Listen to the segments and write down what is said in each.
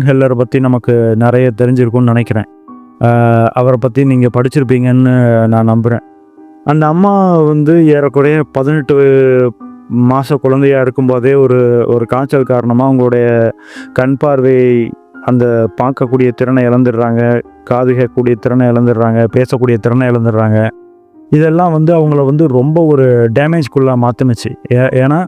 ஹெல்லரை பற்றி நமக்கு நிறைய தெரிஞ்சிருக்கும்னு நினைக்கிறேன். அவரை பற்றி நீங்கள் படிச்சிருப்பீங்கன்னு நான் நம்புகிறேன். அந்த அம்மா வந்து ஏறக்குறைய 18 மாத குழந்தையாக இருக்கும்போதே ஒரு ஒரு காய்ச்சல் காரணமாக அவங்களுடைய கண் பார்வை, அந்த பார்க்கக்கூடிய திறனை இழந்துடுறாங்க, காது கேட்கக்கூடிய திறனை இழந்துடுறாங்க, பேசக்கூடிய திறனை இழந்துடுறாங்க. இதெல்லாம் வந்து அவங்கள வந்து ரொம்ப ஒரு டேமேஜ்குள்ளே மாற்றுனுச்சு. ஏன்னா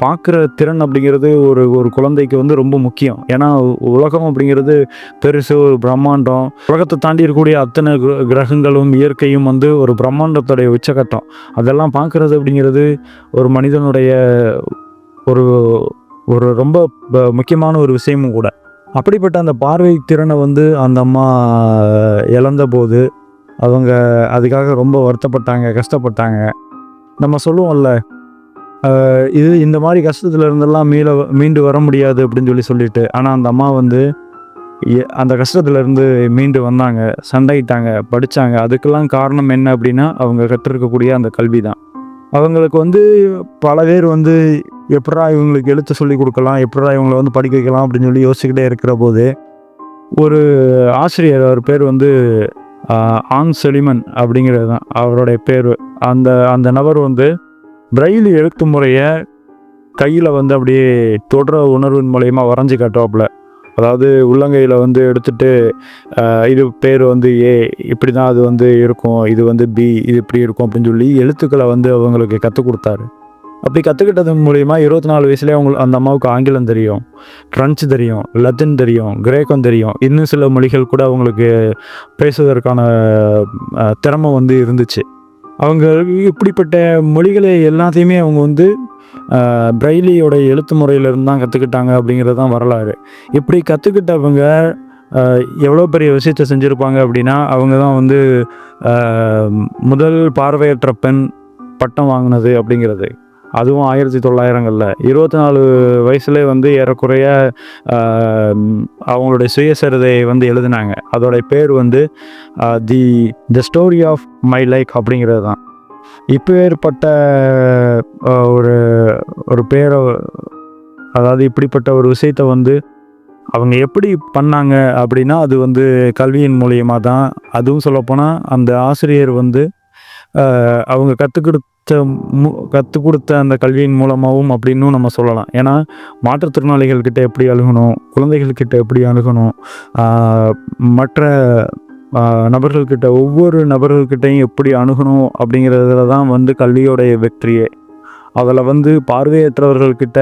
பார்க்குற திறன் அப்படிங்கிறது ஒரு ஒரு குழந்தைக்கு வந்து ரொம்ப முக்கியம். ஏன்னா உலகம் அப்படிங்கிறது பெருசு, ஒரு பிரம்மாண்டம். உலகத்தை தாண்டி இருக்கக்கூடிய அத்தனை கிரகங்களும் இயற்கையும் வந்து ஒரு பிரம்மாண்டத்துடைய உச்சகட்டம். அதெல்லாம் பார்க்குறது அப்படிங்கிறது ஒரு மனிதனுடைய ஒரு ஒரு ரொம்ப முக்கியமான ஒரு விஷயமும் கூட. அப்படிப்பட்ட அந்த பார்வை திறனை வந்து அந்த அம்மா இழந்த போது அவங்க அதுக்காக ரொம்ப வருத்தப்பட்டாங்க, கஷ்டப்பட்டாங்க. நம்ம சொல்லுவோம்ல, இது இந்த மாதிரி கஷ்டத்துல இருந்தெல்லாம் மீண்டு வர முடியாது அப்படின்னு சொல்லிட்டு. ஆனால் அந்த அம்மா வந்து அந்த கஷ்டத்துலேருந்து மீண்டு வந்தாங்க, சண்டையிட்டாங்க, படித்தாங்க. அதுக்கெல்லாம் காரணம் என்ன அப்படின்னா அவங்க கற்றுருக்கக்கூடிய அந்த கல்வி தான். அவங்களுக்கு வந்து பல பேர் வந்து எப்படா இவங்களுக்கு எழுத்து சொல்லி கொடுக்கலாம், எப்படா இவங்களை வந்து படிக்க வைக்கலாம் அப்படின்னு சொல்லி யோசிச்சுக்கிட்டே இருக்கிற போது ஒரு ஆசிரியர், அவர் பேர் வந்து ஆங் செலிமன் அப்படிங்கிறது தான் அவருடைய பேர். அந்த அந்த நபர் வந்து பிரெய்லி எழுத்து முறையை கையில் வந்து அப்படியே தொடர உணர்வின் மூலயமா வரைஞ்சி காட்டுவாப்புல. அதாவது உள்ளங்கையில் வந்து எடுத்துட்டு இது பேர் வந்து ஏ, இப்படி தான் அது வந்து இருக்கும், இது வந்து பி, இது இப்படி இருக்கும் அப்படின்னு சொல்லி எழுத்துக்களை வந்து அவங்களுக்கு கற்றுக் கொடுத்தாரு. அப்படி கற்றுக்கிட்டது மூலிமா 24 வயசுலேயே அந்த அம்மாவுக்கு ஆங்கிலம் தெரியும், ஃப்ரெஞ்சு தெரியும், லத்தீன் தெரியும், கிரேக்கம் தெரியும், இன்னும் சில மொழிகள் கூட அவங்களுக்கு பேசுவதற்கான திறமை வந்து இருந்துச்சு. அவங்க இப்படிப்பட்ட மொழிகளை எல்லாத்தையுமே அவங்க வந்து பிரெய்லியோட எழுத்து முறையிலிருந்து தான் கற்றுக்கிட்டாங்க அப்படிங்கிறது தான் வரலாறு. இப்படி கற்றுக்கிட்டவங்க எவ்வளோ பெரிய விஷயத்தை செஞ்சுருப்பாங்க அப்படின்னா, அவங்க தான் வந்து முதல் பார்வையற்ற பெண் பட்டம் வாங்கினது அப்படிங்கிறது. அதுவும் 1900களில் 24 வயசுலேயே வந்து ஏறக்குறைய அவங்களுடைய சுயசரிதையை வந்து எழுதினாங்க. அதோடைய பேர் வந்து the story of my life அப்படிங்கிறது தான். இப்போ ஏற்பட்ட ஒரு ஒரு பேரை, அதாவது இப்படிப்பட்ட ஒரு விஷயத்தை வந்து அவங்க எப்படி பண்ணாங்க அப்படின்னா, அது வந்து கல்வியின் மூலியமாக தான். அதுவும் சொல்லப்போனால் அந்த ஆசிரியர் வந்து அவங்க கற்றுக் கொடுத்த அந்த கல்வியின் மூலமாகவும் அப்படின்னும் நம்ம சொல்லலாம். ஏன்னா மாற்றுத்திறனாளிகள்கிட்ட எப்படி அணுகணும், குழந்தைகள்கிட்ட எப்படி அணுகணும், மற்ற நபர்கள்கிட்ட, ஒவ்வொரு நபர்கள்கிட்டையும் எப்படி அணுகணும் அப்படிங்கிறதுல தான் வந்து கல்வியோடைய வெற்றியே. அதில் வந்து பார்வையற்றவர்கள்கிட்ட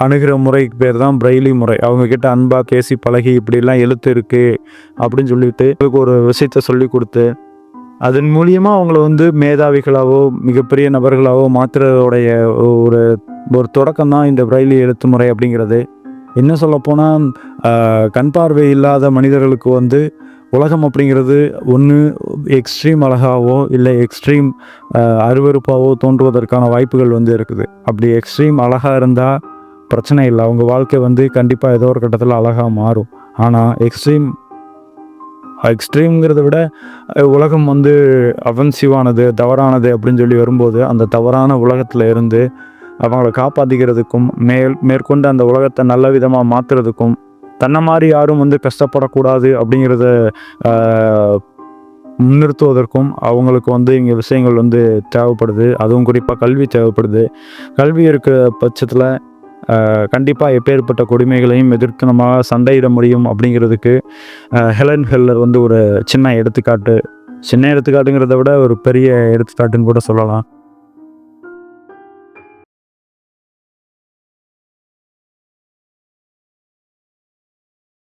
அணுகிற முறைக்கு பேர் தான் பிரெய்லி முறை. அவங்கக்கிட்ட அன்பாக பேசி பழகி இப்படிலாம் எழுத்து இருக்குது அப்படின்னு சொல்லிட்டு ஒரு விஷயத்த சொல்லி கொடுத்து அதன் மூலியமாக அவங்கள வந்து மேதாவிகளாவோ மிகப்பெரிய நபர்களாவோ மாற்றுறதோடைய ஒரு ஒரு தொடக்கம் தான் இந்த பிரெய்லி எழுத்து முறை அப்படிங்கிறது. இன்னும் சொல்லப்போனால் கண் பார்வை இல்லாத மனிதர்களுக்கு வந்து உலகம் அப்படிங்கிறது ஒன்று எக்ஸ்ட்ரீம் அழகாவோ இல்லை எக்ஸ்ட்ரீம் அருவருப்பாவோ தோன்றுவதற்கான வாய்ப்புகள் வந்து இருக்குது. அப்படி எக்ஸ்ட்ரீம் அழகாக இருந்தால் பிரச்சனை இல்லை, அவங்க வாழ்க்கை வந்து கண்டிப்பாக ஏதோ ஒரு கட்டத்தில் அழகாக மாறும். ஆனால் எக்ஸ்ட்ரீம்ங்கிறத விட உலகம் வந்து அஃபென்சிவானது, தவறானது அப்படின்னு சொல்லி வரும்போது அந்த தவறான உலகத்தில் இருந்து அவங்கள காப்பாற்றிக்கிறதுக்கும் மேற்கொண்டு அந்த உலகத்தை நல்ல விதமாக மாற்றுறதுக்கும், தன்னை மாதிரி யாரும் வந்து கஷ்டப்படக்கூடாது அப்படிங்கிறத முன்னிறுத்துவதற்கும் அவங்களுக்கு வந்து இங்கே விஷயங்கள் வந்து தேவைப்படுது. அதுவும் குறிப்பாக கல்வி தேவைப்படுது. கல்வி இருக்கிற பட்சத்தில் கண்டிப்பாக எப்பேற்பட்ட கொடுமைகளையும் எதிர்த்து நம்ம சண்டையிட முடியும் அப்படிங்கிறதுக்கு ஹெலன் ஹெல்லர் வந்து ஒரு சின்ன எடுத்துக்காட்டுங்கிறத விட ஒரு பெரிய எடுத்துக்காட்டுன்னு கூட சொல்லலாம்.